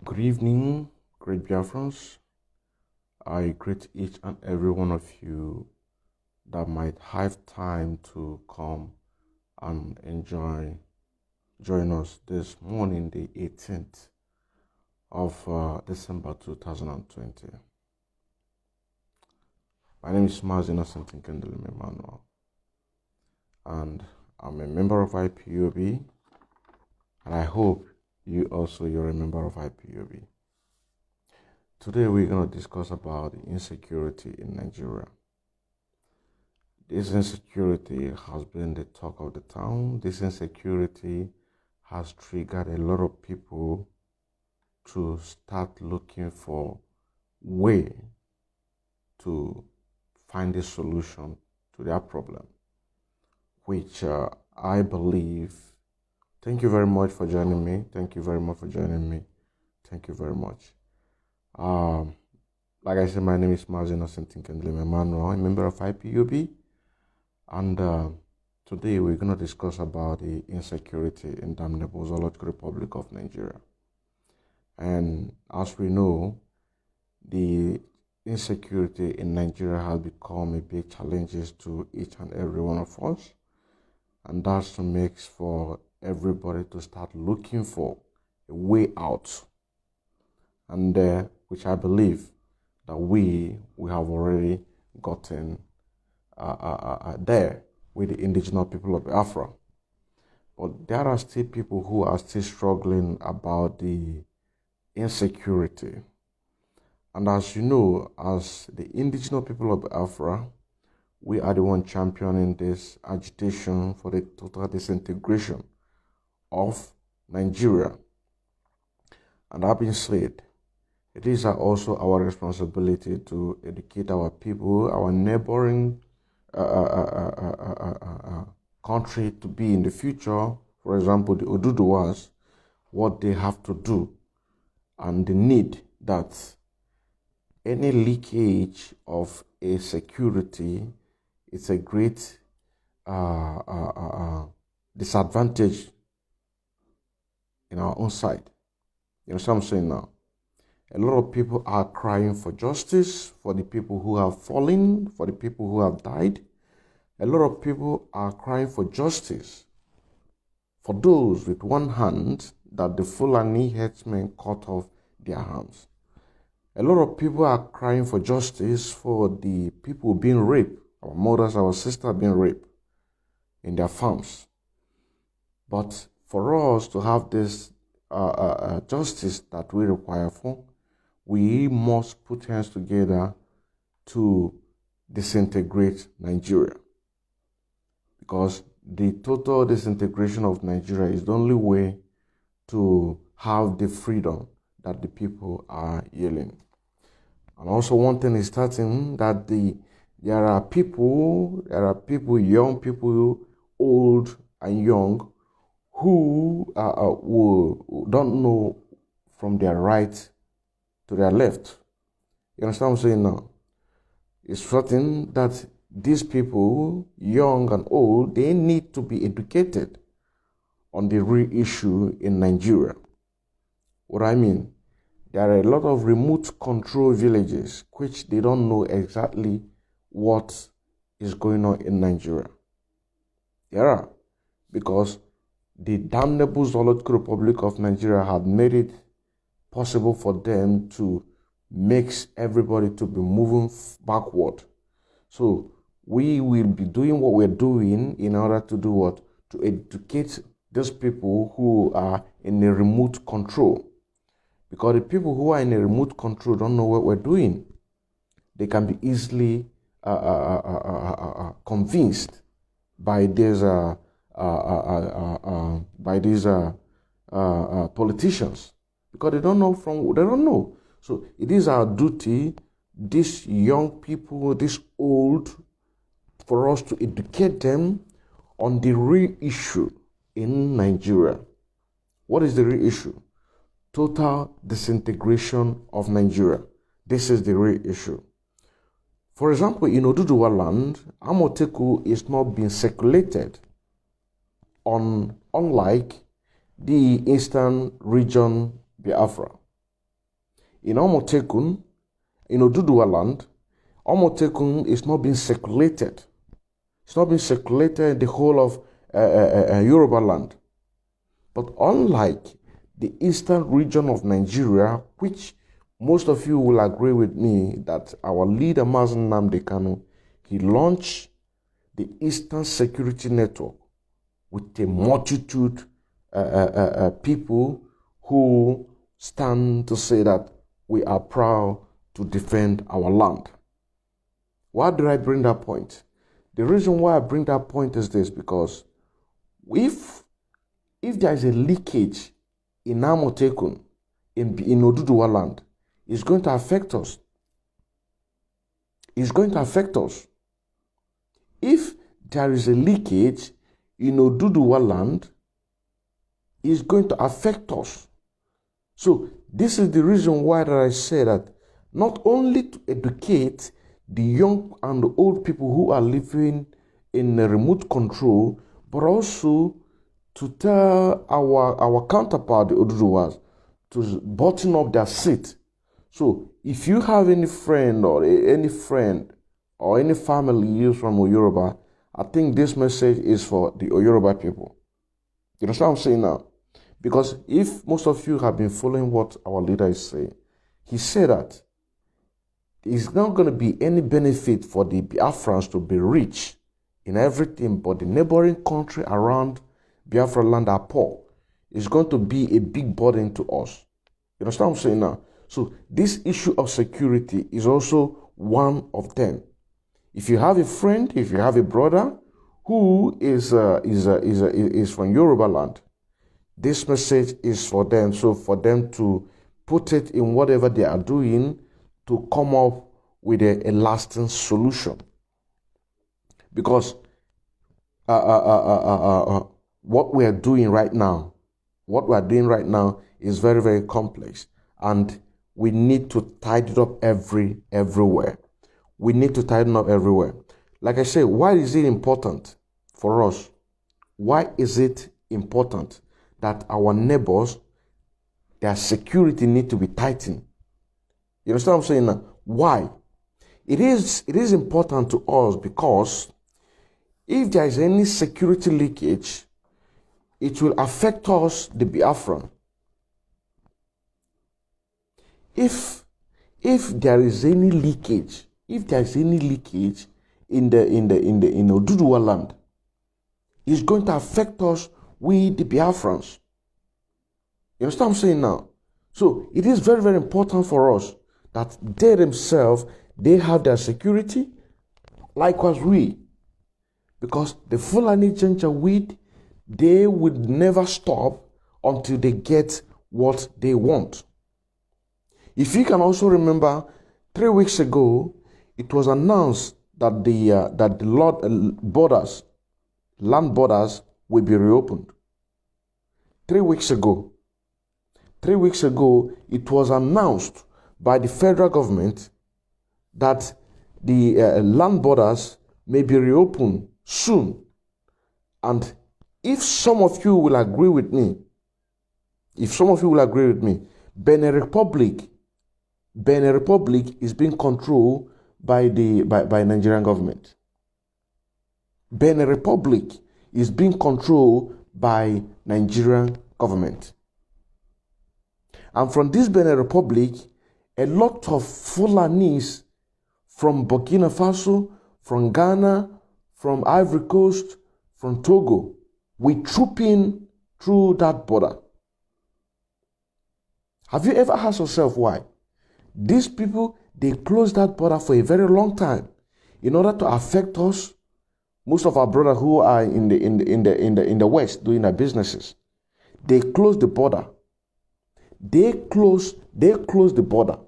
Good evening, great Biafrans. I greet each and every one of you that might have time to come and join us this morning, the 18th of December 2020. My name is Mazina Santinkendele Emmanuel, and I'm a member of IPOB, and I hope you're a member of IPOB. Today we're going to discuss about the insecurity in Nigeria. This insecurity has been the talk of the town. This insecurity has triggered a lot of people to start looking for way to find a solution to their problem, which I believe. Thank you very much for joining me. Thank you very much for joining me. Thank you very much. Like I said, my name is Mazina Santinkendele Emmanuel, a member of IPOB, and today we're going to discuss about the insecurity in damnable Zoological Republic of Nigeria. And as we know, the insecurity in Nigeria has become a big challenge to each and every one of us, and that makes for everybody to start looking for a way out, and which I believe that we have already gotten there with the indigenous people of Biafra. But there are still people who are still struggling about the insecurity. And as you know, as the indigenous people of Biafra, we are the one championing this agitation for the total disintegration of Nigeria. And that being said, it is also our responsibility to educate our people, our neighboring country to be in the future. For example, the Oduduwas, what they have to do, and the need that any leakage of a security is a great disadvantage in our own side. You know what I'm saying now? A lot of people are crying for justice for the people who have fallen, for the people who have died. A lot of people are crying for justice for those with one hand that the Fulani herdsmen cut off their hands. A lot of people are crying for justice for the people being raped, our mothers, our sisters being raped in their farms. But for us to have this justice that we require for, we must put hands together to disintegrate Nigeria. Because the total disintegration of Nigeria is the only way to have the freedom that the people are yelling. And also one thing is certain, that there are people, young people, old and young, who don't know from their right to their left. You understand what I'm saying now? It's certain that these people, young and old, they need to be educated on the real issue in Nigeria. What I mean, there are a lot of remote control villages which they don't know exactly what is going on in Nigeria. There are, because the damnable Zoological Republic of Nigeria had made it possible for them to make everybody to be moving backward. So we will be doing what we're doing in order to do what? To educate those people who are in a remote control. Because the people who are in a remote control don't know what we're doing. They can be easily convinced by these politicians, because they don't know. So it is our duty, these young people, these old, for us to educate them on the real issue in Nigeria. What is the real issue? Total disintegration of Nigeria. This is the real issue. For example, in Oduduwa land, Amoteku is not being circulated unlike the eastern region Biafra. in Omotekun, in Oduduwa land, Omotekun is not being circulated. It's not being circulated in the whole of Yoruba land. But unlike the eastern region of Nigeria, which most of you will agree with me that our leader, Mazen Nnamdi Kanu, he launched the Eastern Security Network with a multitude people who stand to say that we are proud to defend our land. Why did I bring that point? The reason why I bring that point is this, because if there is a leakage in Amotekun, in Oduduwa land, it's going to affect us. It's going to affect us. If there is a leakage in Oduduwa land, it's going to affect us. So this is the reason why that I say that not only to educate the young and the old people who are living in remote control, but also to tell our counterpart, the Oduduwas, to button up their seat. So if you have any friend or any family who's from Yoruba, I think this message is for the Yoruba people. You understand what I'm saying now? Because if most of you have been following what our leader is saying, he said that it's not going to be any benefit for the Biafrans to be rich in everything, but the neighboring country around Biafra land are poor. It's going to be a big burden to us. You understand what I'm saying now? So this issue of security is also one of them. If you have a friend, if you have a brother who is from Yoruba land, this message is for them. So for them to put it in whatever they are doing to come up with a lasting solution. Because what we are doing right now, is very, very complex, and we need to tidy it up everywhere. We need to tighten up everywhere. Like I say, why is it important for us? Why is it important that our neighbors, their security need to be tightened? You understand what I'm saying now? Why? It is important to us because if there is any security leakage, it will affect us, the Biafran. If there is any leakage, in Oduduwa land, it's going to affect us, we the Biafrans. You understand what I'm saying now? So it is very, very important for us that they themselves, they have their security, likewise we. Because the Fulani Janjaweed, they would never stop until they get what they want. If you can also remember, 3 weeks ago, it was announced that the land borders will be reopened. 3 weeks ago, it was announced by the federal government that the land borders may be reopened soon. And if some of you will agree with me, Benin Republic is being controlled by Nigerian government. Benin Republic is being controlled by Nigerian government. And from this Benin Republic, a lot of Fulanis from Burkina Faso, from Ghana, from Ivory Coast, from Togo, we troop in through that border. Have you ever asked yourself why? These people, they closed that border for a very long time in order to affect us. Most of our brothers who are in the West doing their businesses, they closed the border. They closed the border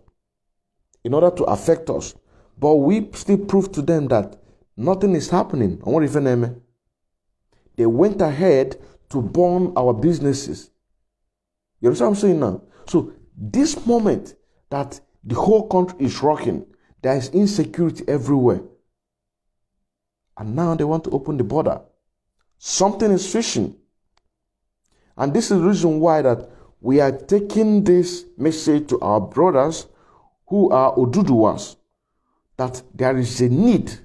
in order to affect us. But we still prove to them that nothing is happening. They went ahead to burn our businesses. You understand what I'm saying now? So this moment that the whole country is rocking, there is insecurity everywhere. And now they want to open the border. Something is fishing. And this is the reason why that we are taking this message to our brothers who are Oduduwas, that there is a need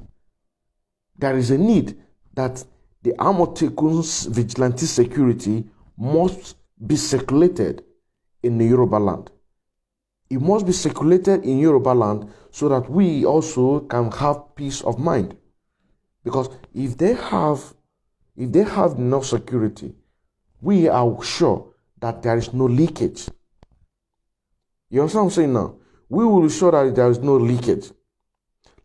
that the Amotekun's vigilante security must be circulated in the Yoruba land. It must be circulated in Yoruba land so that we also can have peace of mind. Because if they have enough security, we are sure that there is no leakage. You understand what I'm saying now? We will be sure that there is no leakage.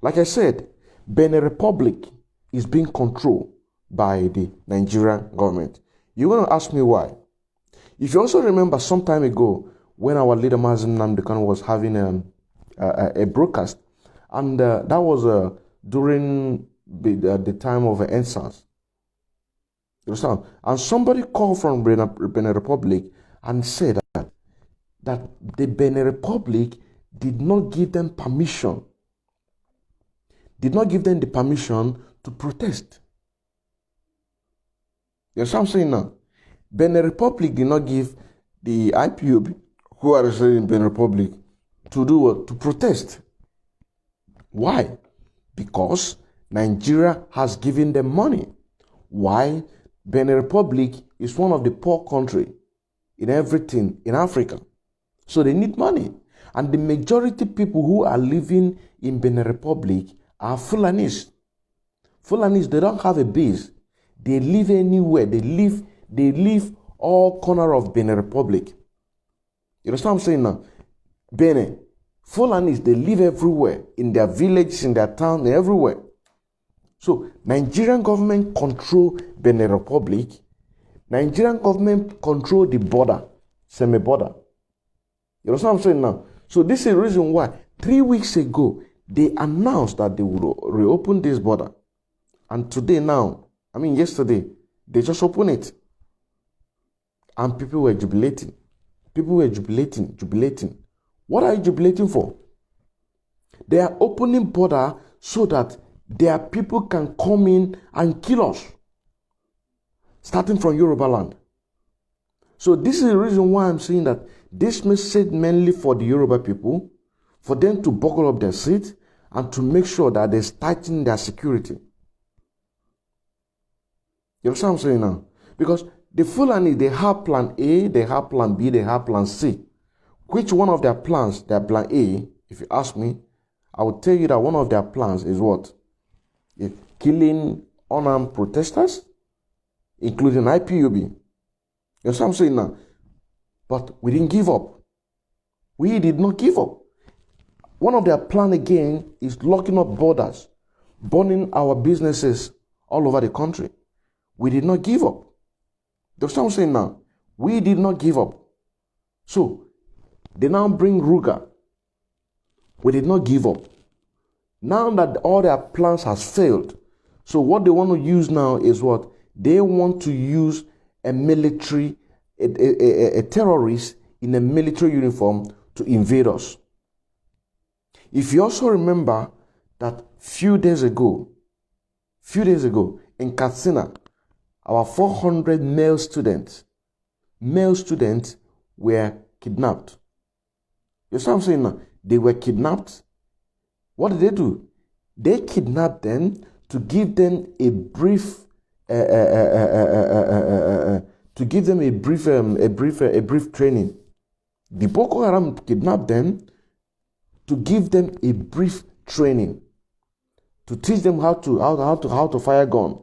Like I said, Benin Republic is being controlled by the Nigerian government. You're going to ask me why. If you also remember some time ago, when our leader Mazen Nnamdi Kanu was having a broadcast, and that was during the time of NSAS. You understand? And somebody called from Benin Republic and said that the Benin Republic did not give them permission, the permission to protest. You understand what I'm saying now? Benin Republic did not give the IPOB, who are residing in Benin Republic, to do what? To protest. Why? Because Nigeria has given them money. Why? Benin Republic is one of the poor countries in everything in Africa. So they need money. And the majority people who are living in Benin Republic are Fulanis. Fulanis, they don't have a base. They live anywhere. They live all corner of Benin Republic. You understand what I'm saying now? Benin, Fulanis, they live everywhere, in their villages, in their town, everywhere. So Nigerian government control Benin Republic. Nigerian government control the border, semi-border. You understand what I'm saying now? So this is the reason why 3 weeks ago, they announced that they would reopen this border. And today now, yesterday, they just opened it. And people were jubilating. Jubilating. What are you jubilating for? They are opening border so that their people can come in and kill us, starting from Yoruba land. So this is the reason why I'm saying that this message mainly for the Yoruba people, for them to buckle up their seat and to make sure that they tighten their security. You understand what I'm saying now? Because the Fulani, they have plan A, they have plan B, they have plan C. Which one of their plans, their plan A, if you ask me, I will tell you that one of their plans is what? Killing unarmed protesters, including IPOB. You understand what I'm saying now? But we didn't give up. We did not give up. One of their plans again is locking up borders, burning our businesses all over the country. We did not give up. You understand what I'm saying now? We did not give up. So, they now bring Ruga. We did not give up. Now that all their plans has failed, so what they want to use now is what? They want to use a military, a terrorist in a military uniform to invade us. If you also remember that few days ago in Katsina, our 400 male students were kidnapped. You see what I'm saying now? They were kidnapped. What did they do? They kidnapped them to give them a brief training. The Boko Haram kidnapped them to give them a brief training, to teach them how to fire a gun.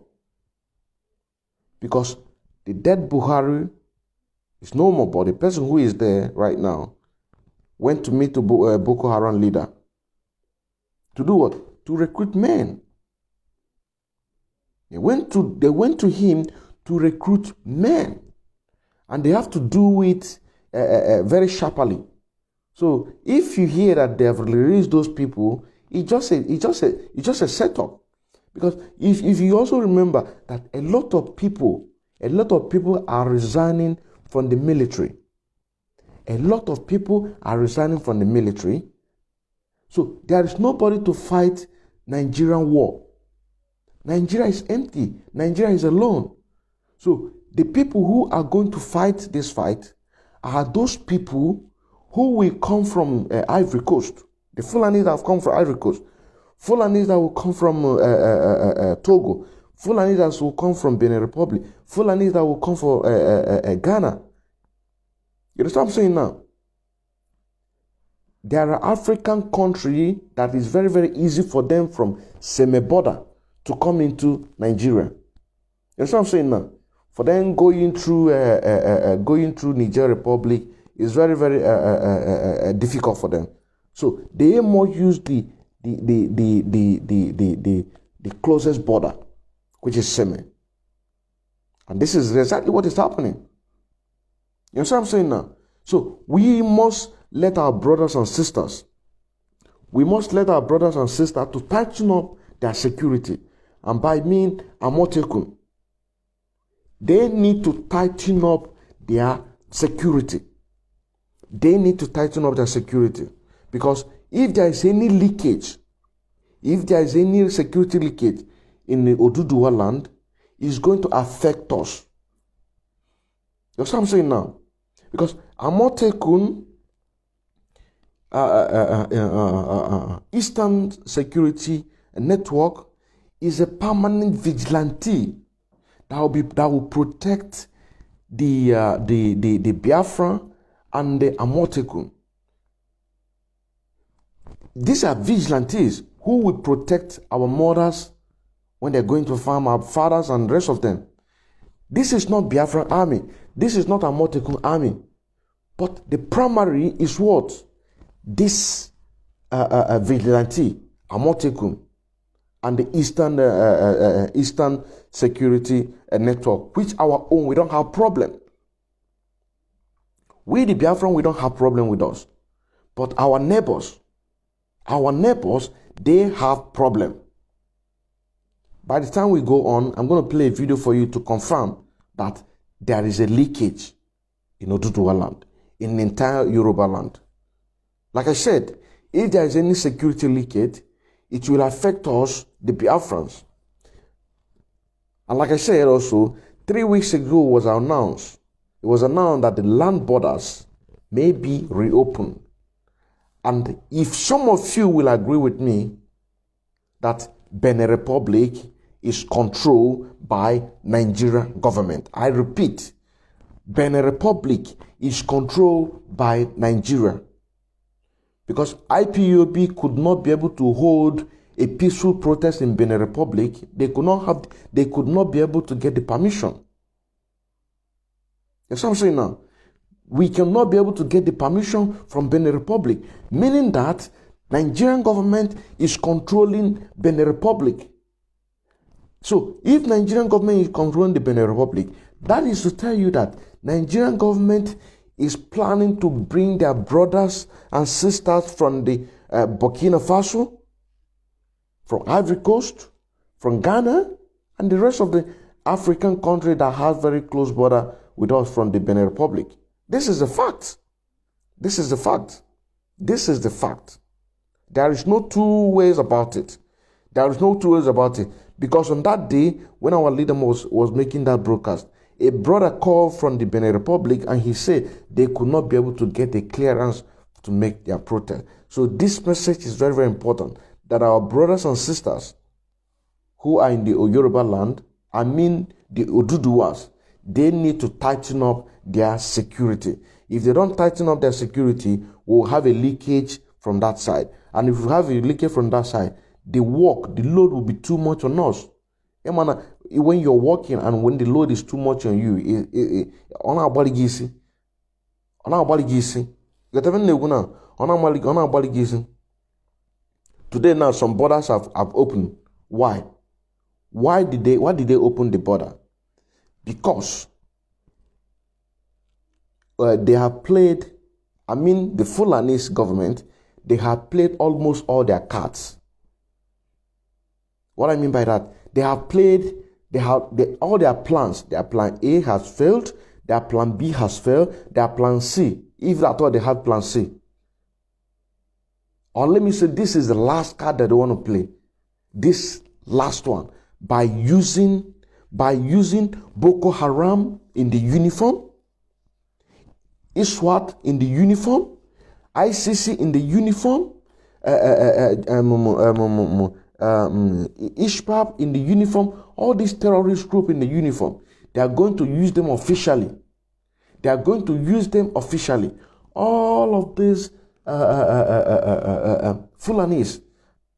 Because the dead Buhari is no more, but the person who is there right now went to meet the Boko Haram leader. To do what? To recruit men. They went to him to recruit men. And they have to do it very sharply. So if you hear that they have released those people, it's just a setup. Because if you also remember that a lot of people are resigning from the military. A lot of people are resigning from the military. So there is nobody to fight Nigerian war. Nigeria is empty. Nigeria is alone. So the people who are going to fight this fight are those people who will come from Ivory Coast. The Fulani that have come from Ivory Coast. Fulani that will come from Togo. Fulani that will come from Benin Republic. Fulani that will come from Ghana. You understand what I'm saying now? There are African countries that is very, very easy for them from semi-border to come into Nigeria. You understand what I'm saying now? For them going through Niger Republic is very, very difficult for them. So they more use the closest border, which is semi. And this is exactly what is happening. You understand what I'm saying now? So we must let our brothers and sisters, to tighten up their security. And by mean Amotekun, they need to tighten up their security. Because if there is any leakage, if there is any security leakage in the Oduduwa land, it's going to affect us. That's what I'm saying now. Because Amotekun, Eastern Security Network is a permanent vigilante that will protect the Biafra and the Amotekun. These are vigilantes who will protect our mothers when they're going to farm, our fathers and the rest of them. This is not Biafran army. This is not Amotekun army. But the primary is what? This vigilante, Amotekun, and the Eastern Security Network, which our own, we don't have problem. We, the Biafran, we don't have problem with us. But our neighbors, they have problem. By the time we go on, I'm going to play a video for you to confirm that there is a leakage in Oduduwa land, in the entire Yoruba land. Like I said, if there is any security leakage, it will affect us, the Biafrans. And like I said also, 3 weeks ago it was announced that the land borders may be reopened. And if some of you will agree with me that Benin Republic is controlled by Nigerian government. I repeat, Benin Republic is controlled by Nigeria. Because IPOB could not be able to hold a peaceful protest in Benin Republic. They could not be able to get the permission. That's what I'm saying now. We cannot be able to get the permission from Benin Republic, meaning that Nigerian government is controlling Benin Republic. So if Nigerian government is controlling the Benin Republic, that is to tell you that Nigerian government is planning to bring their brothers and sisters from the Burkina Faso, from Ivory Coast, from Ghana, and the rest of the African country that has very close border with us from the Benin Republic. This is a fact. This is the fact. This is the fact. There is no two ways about it. There is no two ways about it. Because on that day, when our leader was making that broadcast, a brother called from the Benin Republic and he said they could not be able to get a clearance to make their protest. So this message is very, very important, that our brothers and sisters who are in the Yoruba land, I mean the Oduduwas, they need to tighten up their security. If they don't tighten up their security, we'll have a leakage from that side. And if we have a leakage from that side, the load will be too much on us. When you're working and when the load is too much on you, on our body gisi. Today now some borders have opened. Why? Why did they open the border? Because they have played, the Fulani government, they have played almost all their cards. What I mean by that, they have played, all their plans. Their plan A has failed, their plan B has failed, their plan C, if at all they have plan C. Or let me say, this is the last card that they want to play. This last one, by using Boko Haram in the uniform, ISWAT in the uniform, ICC in the uniform, ISHPAP in the uniform, all these terrorist groups in the uniform. They are going to use them officially. They are going to use them officially. All of these Fulanis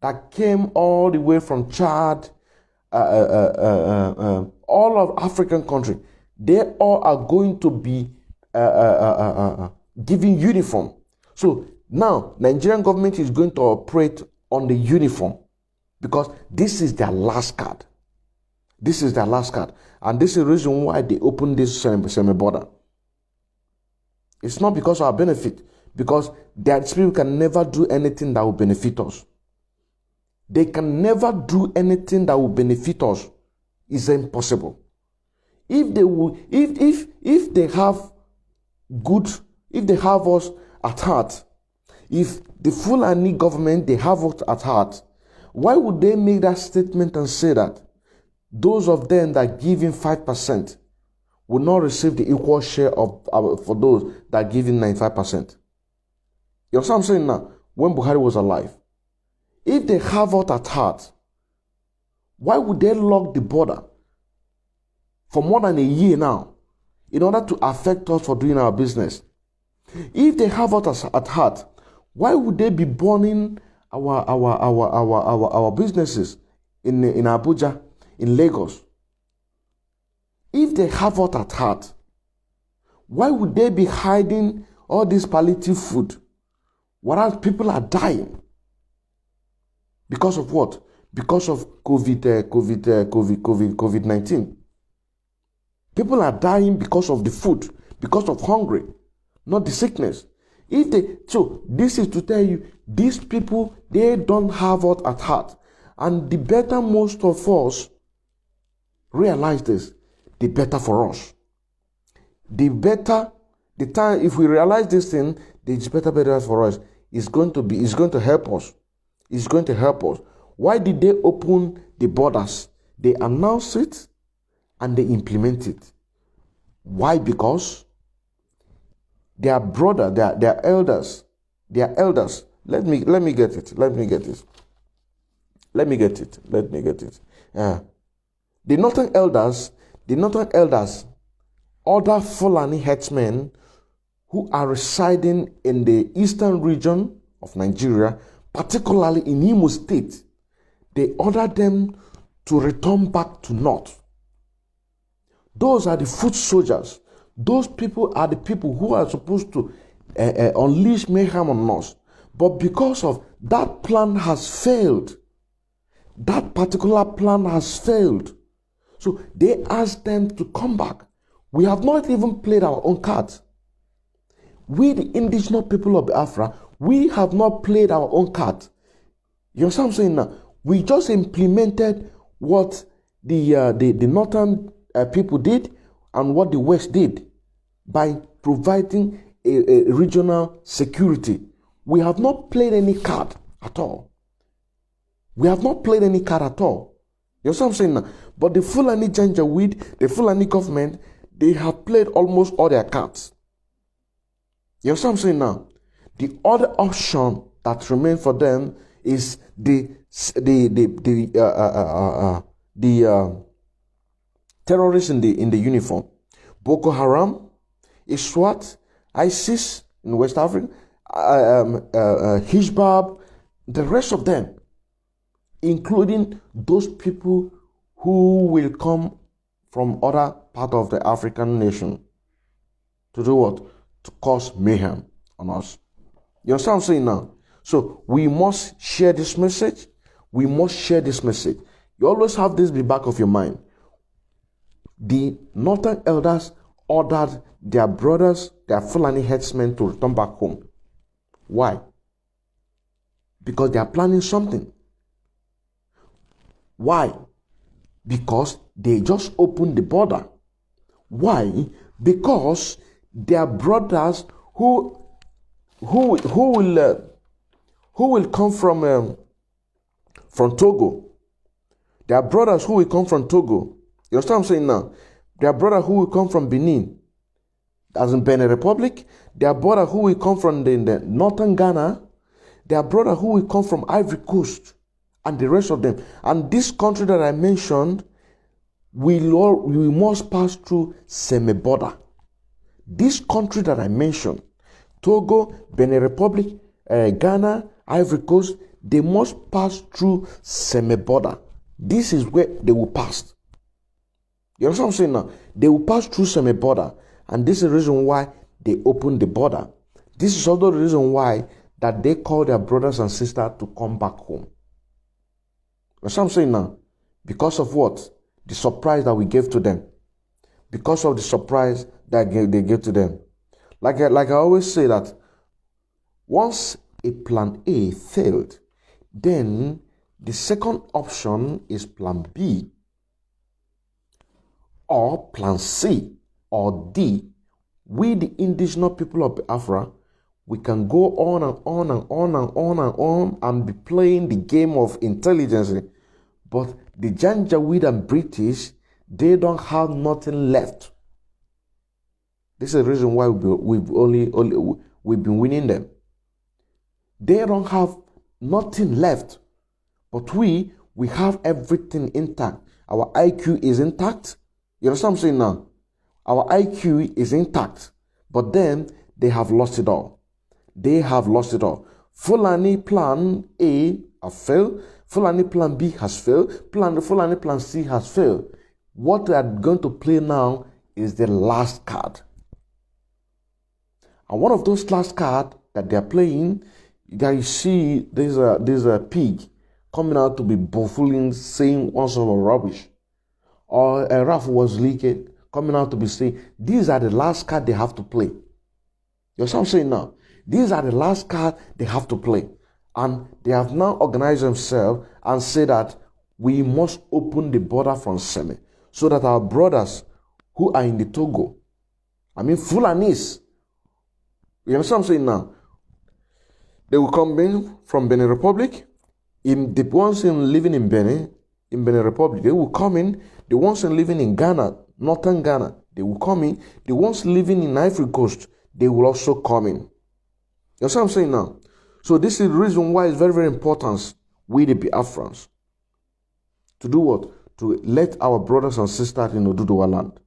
that came all the way from Chad, all of African countries, they all are going to be giving uniform. So now Nigerian government is going to operate on the uniform because this is their last card. This is their last card. And this is the reason why they opened this semi-border. It's not because of our benefit, because these people can never do anything that will benefit us. They can never do anything that will benefit us. It's impossible. If they will, if they have good, if they have us at heart, if the Fulani government, they have us at heart, why would they make that statement and say that those of them that give in 5% will not receive the equal share of for those that give in 95%? You know what I'm saying now? When Buhari was alive, if they have us at heart, why would they lock the border for more than a year now in order to affect us for doing our business? If they have us at heart, why would they be burning our businesses in Abuja, in Lagos? If they have us at heart, why would they be hiding all this palliative food whereas people are dying? Because of what? Because of COVID-19. People are dying because of the food, because of hunger, not the sickness. So this is to tell you, these people, they don't have us at heart. And the better most of us realize this, the better for us. The better, the time, if we realize this thing, it's better for us. It's going to help us. It's going to help us. Why did they open the borders? They announce it and they implement it. Why? Because their brother, their elders. Let me get it. The northern elders, other Fulani herdsmen who are residing in the eastern region of Nigeria, particularly in Imo State, they ordered them to return back to north. Those are the foot soldiers. Those people are the people who are supposed to unleash mayhem on us. But because of that plan has failed, that particular plan has failed. So they asked them to come back. We have not even played our own cards. We, the indigenous people of Biafra, we have not played our own cards. You know what I'm saying now? We just implemented what the northern people did and what the West did by providing a regional security. We have not played any card at all. We have not played any card at all. You know what I'm saying now? But the Fulani Janjaweed, the Fulani government, they have played almost all their cards. You know what I'm saying now? The other option that remains for them is the terrorists in the uniform. Boko Haram, ISWAT, ISIS in West Africa, Hishbab, the rest of them, including those people who will come from other part of the African nation to do what? To cause mayhem on us. You understand what I'm saying now? So we must share this message. We must share this message. You always have this in the back of your mind. The northern elders ordered their brothers, their Fulani herdsmen, to return back home. Why? Because they are planning something. Why? Because they just opened the border. Why? Because their brothers who will come from Togo. Their brothers who will come from Togo. You understand what I'm saying now? Their brother who will come from Benin. as in Benin Republic, their brother who will come from the northern Ghana, their brother who will come from Ivory Coast, and the rest of them. And this country that I mentioned, we must pass through semi-border. This country that I mentioned, Togo, Benin Republic, Ghana, Ivory Coast, they must pass through semi-border. This is where they will pass. You understand what I'm saying now? They will pass through semi-border. And this is the reason why they opened the border. This is also the reason why that they call their brothers and sisters to come back home. You understand what I'm saying now? Because of what? The surprise that we gave to them. Because of the surprise that they gave to them. Like I always say that once a plan A failed, then the second option is plan B or plan C or D. We, the indigenous people of Biafra, we can go on and on and on and on and on and be playing the game of intelligence. But the Janjaweed and British, they don't have nothing left. This is the reason why we've been winning them. They don't have nothing left. But we have everything intact. Our IQ is intact. You understand what I'm saying now? Our IQ is intact. But then they have lost it all. They have lost it all. Fulani plan A has failed. Fulani plan B has failed. Fulani plan C has failed. What they are going to play now is the last card. And one of those last cards that they are playing, that you see there's a pig coming out to be buffooning, saying one sort of rubbish. Or a raft was leaking, coming out to be saying, these are the last cards they have to play. You know what I'm saying now? These are the last cards they have to play. And they have now organized themselves and say that we must open the border from Seme so that our brothers who are in the Togo, Fulanis, you understand what I'm saying now? They will come in from Benin Republic. The ones living in Benin Republic, they will come in. The ones living in Ghana, northern Ghana, they will come in. The ones living in Ivory Coast, they will also come in. You understand what I'm saying now? So this is the reason why it's very, very important, we the Biafrans, to do what? To let our brothers and sisters in Oduduwa land,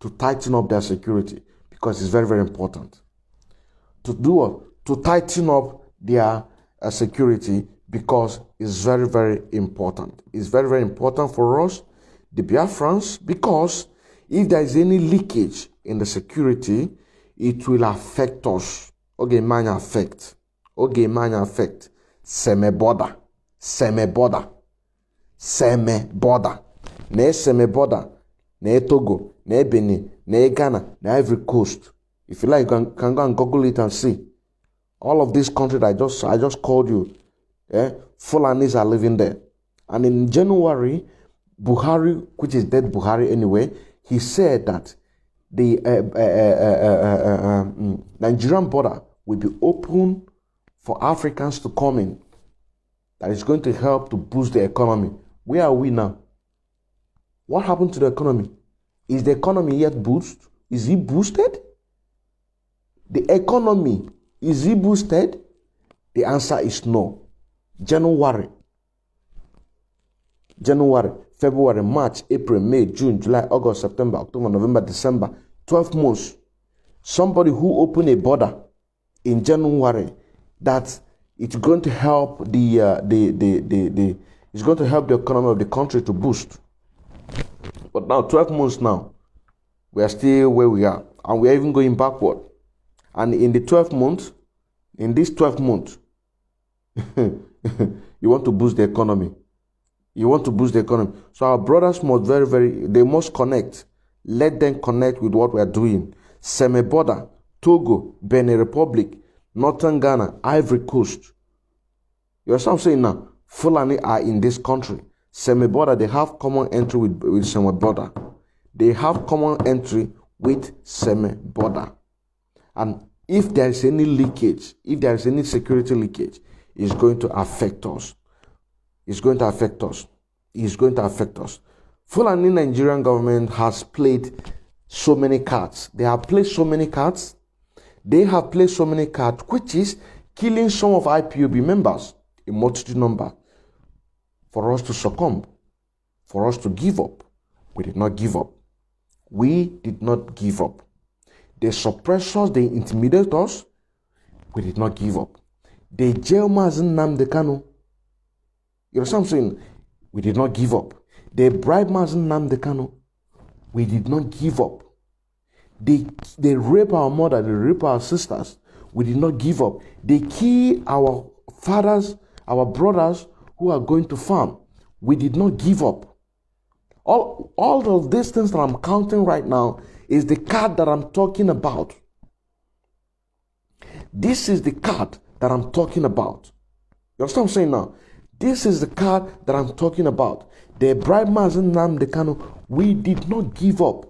to tighten up their security, because it's very, very important. To do what? To tighten up their security, because it's very, very important. It's very, very important for us, the Biafrans, because if there is any leakage in the security, it will affect us. Okay, man affect. Semi-border. Ne semi-border. Ne Togo. Ne Benin. Ne Ghana. Ne Ivory Coast. If you like, you can go and Google it and see. All of these countries I just called you, Fulanis are living there. And in January, Buhari, which is dead Buhari anyway, he said that the Nigerian border will be open for Africans to come in. That is going to help to boost the economy. Where are we now? What happened to the economy? Is the economy yet boosted? Is it boosted? The economy, is it boosted? The answer is no. January, February, March, April, May, June, July, August, September, October, November, December, 12 months. Somebody who opened a border in January, that it's going to help it's going to help the economy of the country to boost. But now, 12 months now, we are still where we are, and we are even going backward. And in this 12 months, you want to boost the economy. So our brothers must they must connect. Let them connect with what we are doing. Semi-border, Togo, Benin Republic, Northern Ghana, Ivory Coast. You understand what I'm saying now? Fulani are in this country. Semi-border, they have common entry with semi-border. They have common entry with semi-border. And if there is any leakage, if there is any security leakage, it's going to affect us. Fulani Nigerian government has played so many cards. They have played so many cards. They have played so many cards, which is killing some of IPOB members, a multitude number, for us to succumb, for us to give up. We did not give up. We did not give up. They suppress us, they intimidate us. We did not give up. They jail Mazen Nnamdi Kanu. You know what I'm saying? We did not give up. They bribe Mazen Nnamdi Kanu. We did not give up. They rape our mother, they rape our sisters. We did not give up. They kill our fathers, our brothers who are going to farm. We did not give up. All of these things that I'm counting right now is the card that I'm talking about. This is the card that I'm talking about. You understand what I'm saying now? This is the card that I'm talking about. They bribe Mazen Nnamdi Kanu. We did not give up.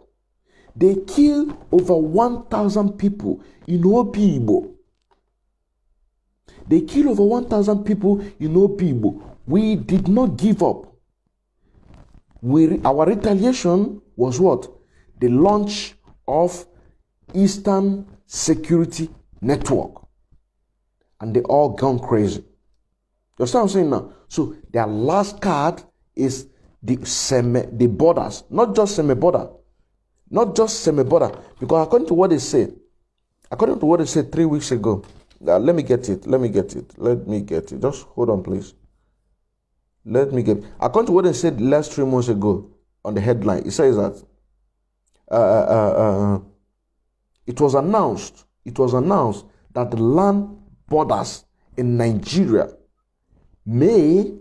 They killed over 1,000 people in Opi Igbo. They killed over 1,000 people in Opi Igbo. We did not give up. Our retaliation was what? The launch of Eastern Security Network. And they all gone crazy. You understand what I'm saying now? So their last card is the borders, not just semi-border. Not just semi-border. Because according to what they said 3 weeks ago, let me get it. Just hold on, please. According to what they said last 3 months ago on the headline, it says that it was announced that the land borders in Nigeria may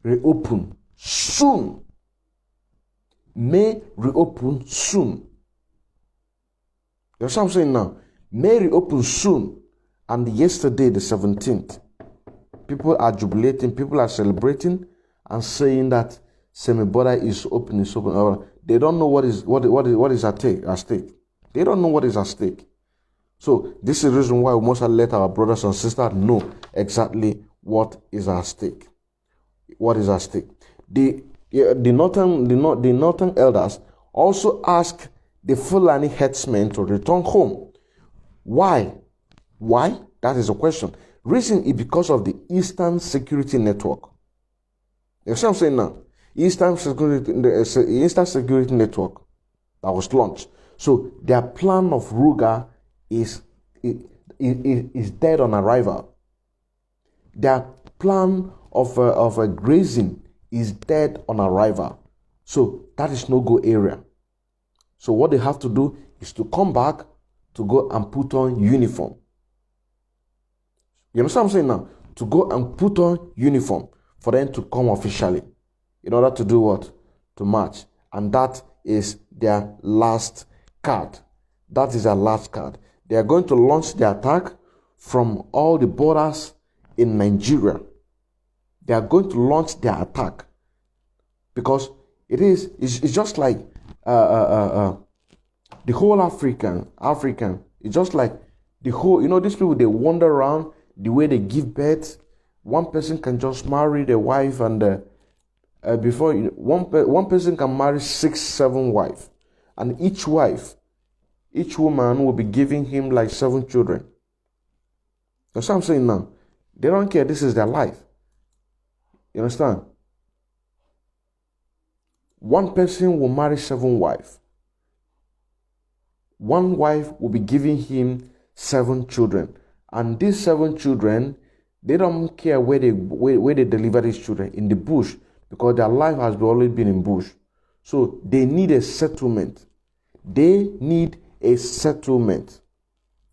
reopen soon. You understand what I'm saying now? May reopen soon. And yesterday, the 17th, people are jubilating, people are celebrating and saying that semi-border is open, is open. They don't know what is at stake. They don't know what is at stake. So this is the reason why we must let our brothers and sisters know exactly what is at stake. What is at stake? The northern elders also ask the Fulani herdsmen to return home. Why? That is a question. Reason is because of the Eastern Security Network. You see what I'm saying now? Eastern Security Network that was launched. So their plan of Ruga is dead on arrival. Their plan of a grazing is dead on arrival. So that is no-go area. So what they have to do is to come back to go and put on uniform. You understand what I'm saying now? To go and put on uniform for them to come officially. In order to do what? To march. And that is their last card. That is their last card. They are going to launch the attack from all the borders in Nigeria. They are going to launch their attack. Because it's just like the whole African, it's just like the whole, these people, they wander around, the way they give birth. One person can just marry the wife, and one person can marry 6, 7 wives, and each woman will be giving him like 7 children. That's what I'm saying now. They don't care. This is their life. You understand? One person will marry 7 wives. One wife will be giving him 7 children. And these 7 children, they don't care where they deliver these children, in the bush, because their life has always been in bush. So they need a settlement. They need a settlement.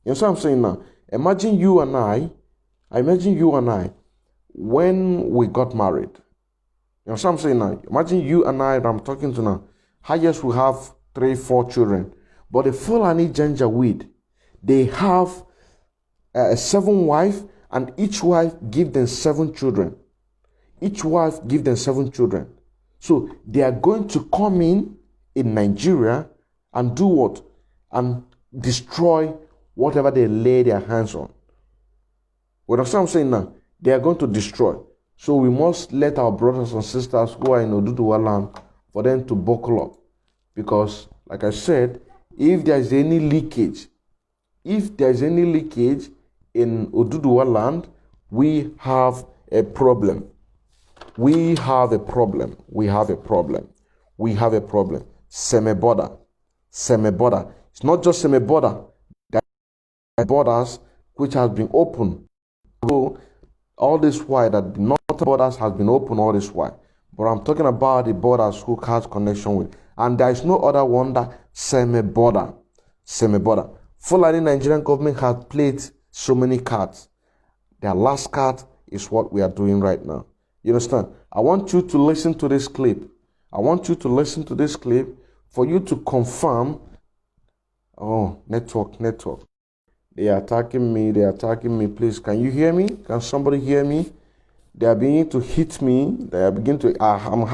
You know what I'm saying now? Imagine you and I, when we got married. You know what I'm saying now? Imagine you and I that I'm talking to now. Highest we have 3, 4 children. But the Fulani Janjaweed, they have 7 wives, and each wife give them 7 children. Each wife give them 7 children. So they are going to come in Nigeria and do what? And destroy whatever they lay their hands on. What I'm saying now? They are going to destroy. So we must let our brothers and sisters who are in Oduduwa land for them to buckle up. Because, like I said, if there's any leakage, in Oduduwa land, we have a problem. We have a problem. Semi-border. It's not just semi-border. There are borders which has been open. So all this while that the northern borders has been open all this while. But I'm talking about the borders who has connection with. And there is no other one that semi-border. Fulani Nigerian government has played so many cards. Their last card is what we are doing right now. You understand? I want you to listen to this clip. For you to confirm. Oh, network. They are attacking me. Please, can you hear me? Can somebody hear me? They are beginning to hit me. They are beginning to. I'm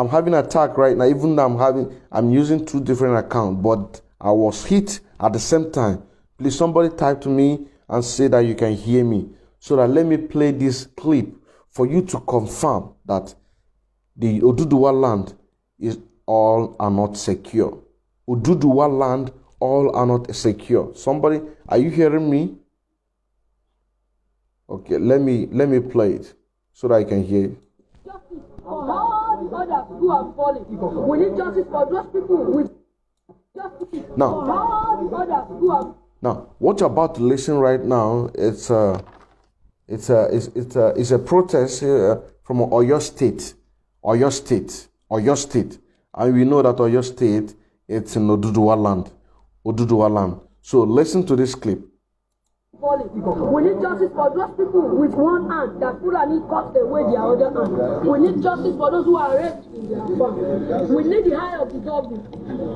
having attack right now. Even though I'm using 2 different accounts, but I was hit at the same time. Please, somebody type to me and say that you can hear me. So that let me play this clip for you to confirm that the Oduduwa land is all are not secure. Oduduwa land all are not secure. Somebody, are you hearing me? Okay, let me play it so that I can hear it. Justice for all the others who have fallen. We need justice for those people with justice for all the others who have. Now, what you're about to listen right now, it's a protest from Oyo State, and we know that Oyo State, it's in Oduduwa land. So listen to this clip. We need justice for those people with one hand that Fulani cut away their other hand. We need justice for those who are raped in their farm. We need the high of the government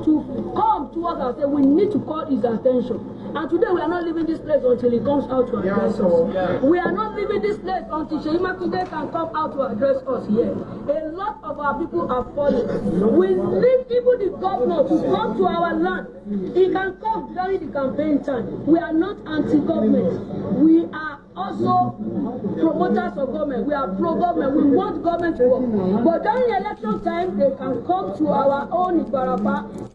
to come to us and say we need to call his attention. And today we are not leaving this place until he comes out to address us. We are not leaving this place until Sheima today can come out to address us here. A lot of our people are falling. We need even the governor to come to our land. He can come during the campaign time. We are not anti-government. We are also promoters of government. We are pro-government. We want government to work. But during election time, they can come to our own Ibarapa.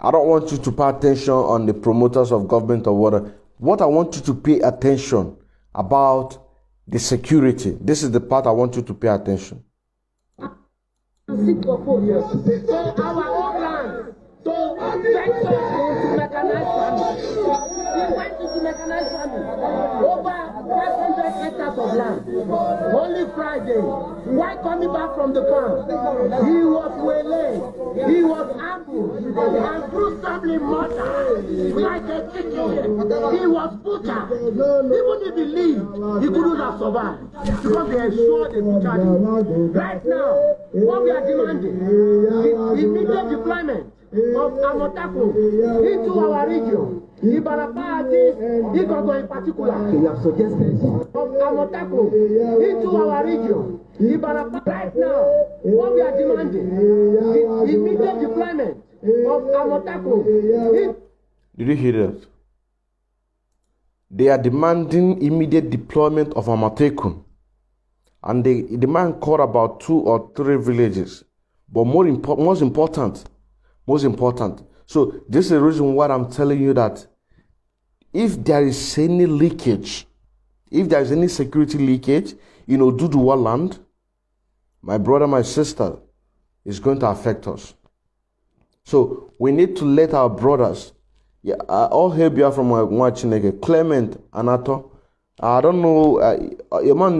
I don't want you to pay attention on the promoters of government or whatever. What I want you to pay attention about the security. This is the part I want you to pay attention. Seek for food. So our own land. So vectors into mechanized farming. We went into mechanized farming. Over 500 hectares of land. Only Friday. Why coming back from the farm? He was waylaid. He was ambushed and gruesomely murdered like a chicken. He was butchered. Even if he lived, he couldn't have survived because they ensured they butchered him. Right now, what we are demanding is immediate deployment of Amotaku into our region. Ibarapa Igogo in particular. We have suggested of Amotaku into our region. Ibarapa right now, what we are demanding is immediate deployment of Amotaku. Did you hear that? They are demanding immediate deployment of Amatekun. And the demand called about 2 or 3 villages. But most important. So this is the reason why I'm telling you that if there is any leakage, if there is any security leakage in Oduduwa land, my brother, my sister, is going to affect us. So we need to let our brothers, all hail Biafra from Mwachineke, Clement, Anato. I don't know, I don't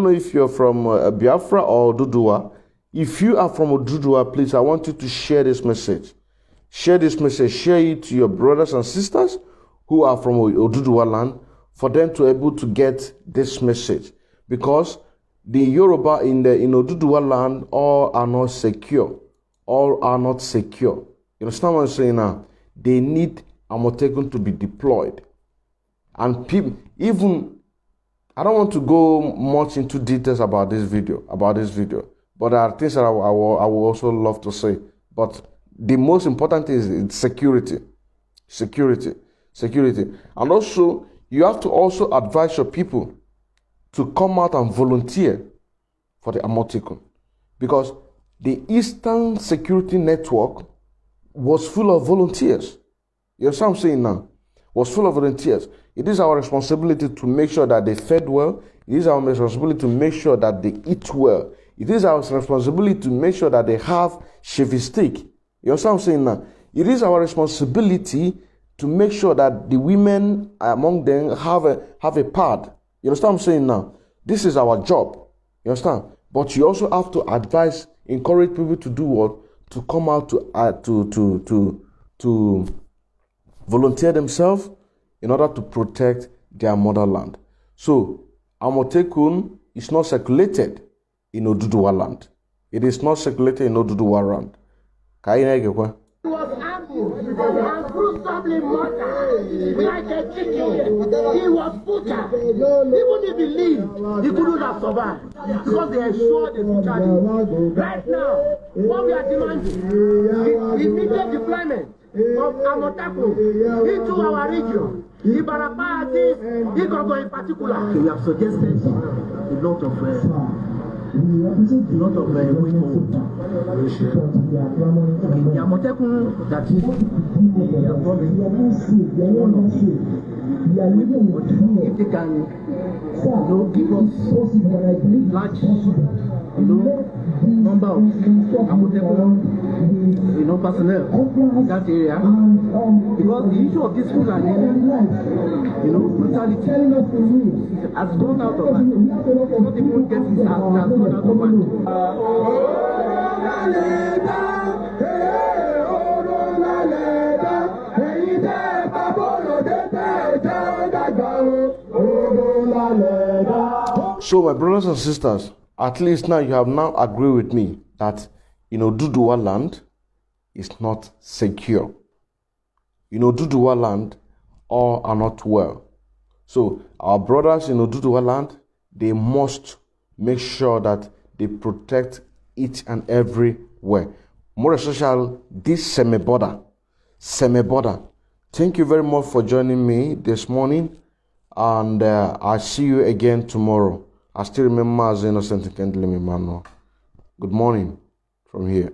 know if you're from Biafra or Oduduwa. If you are from Oduduwa, please, I want you to share this message. Share this message. Share it to your brothers and sisters who are from Oduduwa land for them to be able to get this message. Because the Yoruba in Oduduwa land, all are not secure. All are not secure. You understand what I'm saying now? They need Amotekun to be deployed. And people, even, I don't want to go much into details about this video, but there are things that I will also love to say. But the most important thing is security. And also, you have to also advise your people to come out and volunteer for the Amotekun. Because the Eastern Security Network was full of volunteers. You know what I'm saying now? Was full of volunteers. It is our responsibility to make sure that they fed well. It is our responsibility to make sure that they eat well. It is our responsibility to make sure that they have shaving stick. You know what I'm saying now? It is our responsibility to make sure that the women among them have a pad. You understand what I'm saying now? This is our job. You understand? But you also have to advise, encourage people to do what? To come out to volunteer themselves in order to protect their motherland. So, Amotekun is not circulated in Oduduwa land. It is not circulated in Oduduwa land. He was ambushed and gruesomely murdered like a chicken. He was butchered. Even if he lived, he couldn't have survived because they ensured they butchered him. Right now, what we are demanding is immediate deployment of Amotekun into our region. Ibarapa artists, Igogo in particular. We have suggested a lot of way forward. The Amotekun that they have brought in one of if they can give us large number of Amotekun personnel in that area, because the issue of this Fulani brutality has gone out of hand. Not even getting it has gone out of hand. So my brothers and sisters, at least now you have now agreed with me that Oduduwa land is not secure. Oduduwa land, all are not well. So our brothers in Oduduwa land, they must make sure that they protect each and every way. More especially this semi-border. Thank you very much for joining me this morning, and I'll see you again tomorrow. I still remember as Innocent Kendall Emmanuel. Good morning from here.